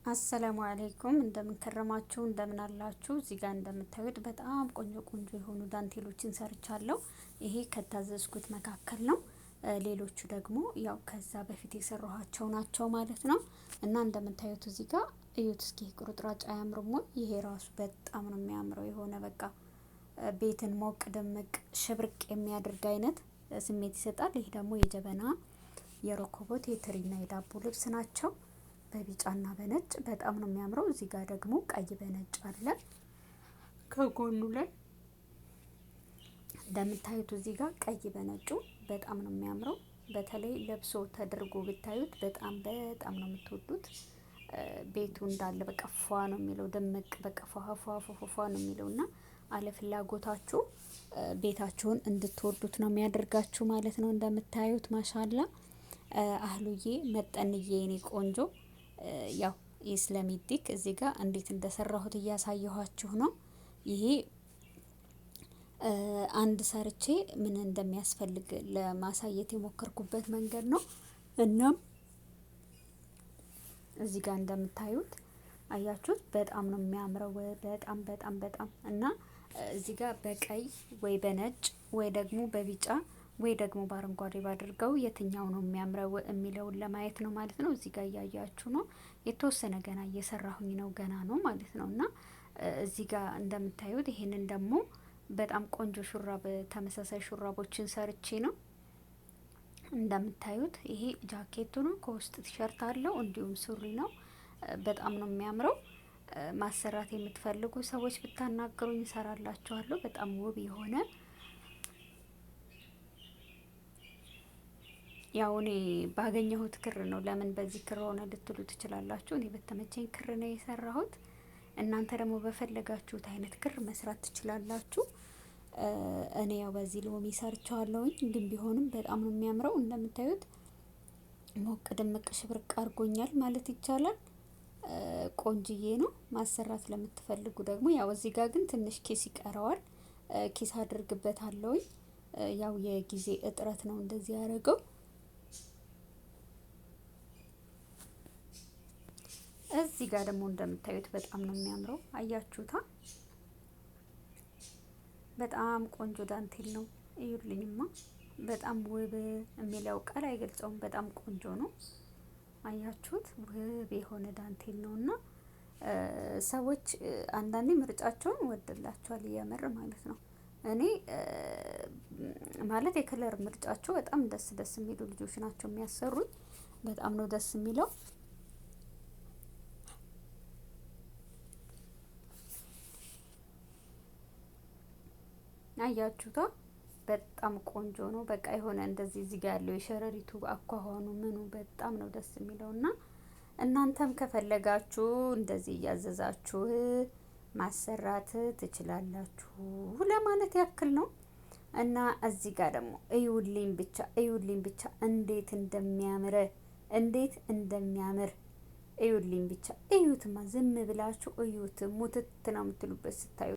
አሰላሙ አለይኩም እንደምን ከረማችሁ እንደምን አላችሁ። እዚህ ጋር እንደምታዩት በጣም ቆንጆ ቆንጆ የሆኑ ዳንቴሎችን ሰርቻለሁ። ይሄ ከታዘዝኩት መካከል ነው። ሌሎቹ ደግሞ ያው ከዛ በፊት የሰራኋቸው ናቸው ማለት ነው። እና እንደምታዩት እዚህ ጋር እዩት እስኪ ቁርጥራጭ አያምርም ወይ? ይሄ ራሱ በጣም ነው የሚያምረው። የሆነ በቃ ቤትን ሞቅ ደመቅ ሽብርቅ የሚያደርግ አይነት ስሜት ይሰጣል። ይሄ ደግሞ የጀበና የሮኮቦት የትሪና የዳቦ ልብስ ናቸው። በቢጫና በነጭ በጣም ነው የሚያምረው። እዚህ ጋር ደግሞ ቀይ በነጭ አለ ከጎኑ ላይ እንደምታዩት። እዚህ ጋር ቀይ በነጩ በጣም ነው የሚያምረው። በተለይ ለብሶ ተደርጎ ብታዩት በጣም በጣም ነው የምትወዱት። ቤቱ እንዳለ በቃ ፏ ነው የሚለው ደመቅ በቃ ፏ ነው የሚለው እና አለ ፍላጎታችሁ ቤታችሁን እንድትወዱት ነው የሚያደርጋችሁ ማለት ነው። እንደምታዩት ማሻላ አህሉዬ መጠንዬ የኔ ቆንጆ ያው ኢስላሚክ እዚህ ጋር እንዴት እንደሰራሁት እያሳየኋችሁ ነው። ይሄ አንድ ሰርቼ ምን እንደሚያስፈልግ ለማሳየት የሞከርኩበት መንገድ ነው። እናም እዚህ ጋር እንደምታዩት አያችሁት በጣም ነው የሚያምረው። በጣም በጣም በጣም እና እዚህ ጋር በቀይ ወይ በነጭ ወይ ደግሞ በቢጫ ወይ ደግሞ በአረንጓዴ ባድርገው የትኛው ነው የሚያምረው የሚለውን ለማየት ነው ማለት ነው። እዚህ ጋር እያያችሁ ነው። የተወሰነ ገና እየሰራሁኝ ነው ገና ነው ማለት ነው። እና እዚህ ጋር እንደምታዩት ይሄንን ደግሞ በጣም ቆንጆ ሹራብ ተመሳሳይ ሹራቦችን ሰርቼ ነው። እንደምታዩት ይሄ ጃኬቱ ነው። ከውስጥ ቲሸርት አለው እንዲሁም ሱሪ ነው። በጣም ነው የሚያምረው። ማሰራት የምትፈልጉ ሰዎች ብታናገሩኝ እሰራላችኋለሁ። በጣም ውብ የሆነ ያው እኔ ባገኘሁት ክር ነው። ለምን በዚህ ክር ሆነ ልትሉ ትችላላችሁ። እኔ በተመቸኝ ክር ነው የሰራሁት። እናንተ ደግሞ በፈለጋችሁት አይነት ክር መስራት ትችላላችሁ። እኔ ያው በዚህ ሎሚ ሰርቸዋለሁኝ፣ ግን ቢሆንም በጣም ነው የሚያምረው። እንደምታዩት ሞቅ ደመቅ ሽብርቅ አድርጎኛል ማለት ይቻላል። ቆንጅዬ ነው። ማሰራት ለምትፈልጉ ደግሞ ያው እዚህ ጋር ግን ትንሽ ኪስ ይቀረዋል። ኪስ አድርግበታለሁኝ። ያው የጊዜ እጥረት ነው እንደዚህ ያደረገው። እዚህ ጋር ደግሞ እንደምታዩት በጣም ነው የሚያምረው። አያችሁታ? በጣም ቆንጆ ዳንቴል ነው። እዩልኝማ። በጣም ውብ የሚለው ቃል አይገልጸውም። በጣም ቆንጆ ነው። አያችሁት? ውብ የሆነ ዳንቴል ነው እና ሰዎች አንዳንዴ ምርጫቸውን ወድላቸዋል የምር ማለት ነው። እኔ ማለት የከለር ምርጫቸው በጣም ደስ ደስ የሚሉ ልጆች ናቸው የሚያሰሩኝ። በጣም ነው ደስ የሚለው። አያችሁታ? በጣም ቆንጆ ነው። በቃ የሆነ እንደዚህ እዚህ ጋር ያለው የሸረሪቱ አኳኋኑ ምኑ በጣም ነው ደስ የሚለውና እናንተም ከፈለጋችሁ እንደዚህ እያዘዛችሁ ማሰራት ትችላላችሁ ለማለት ያክል ነው። እና እዚህ ጋር ደግሞ እዩልኝ ብቻ እንዴት እንደሚያምር እዩልኝ ብቻ። እዩትማ ዝም ብላችሁ እዩት። ሙትት ነው የምትሉበት ስታዩ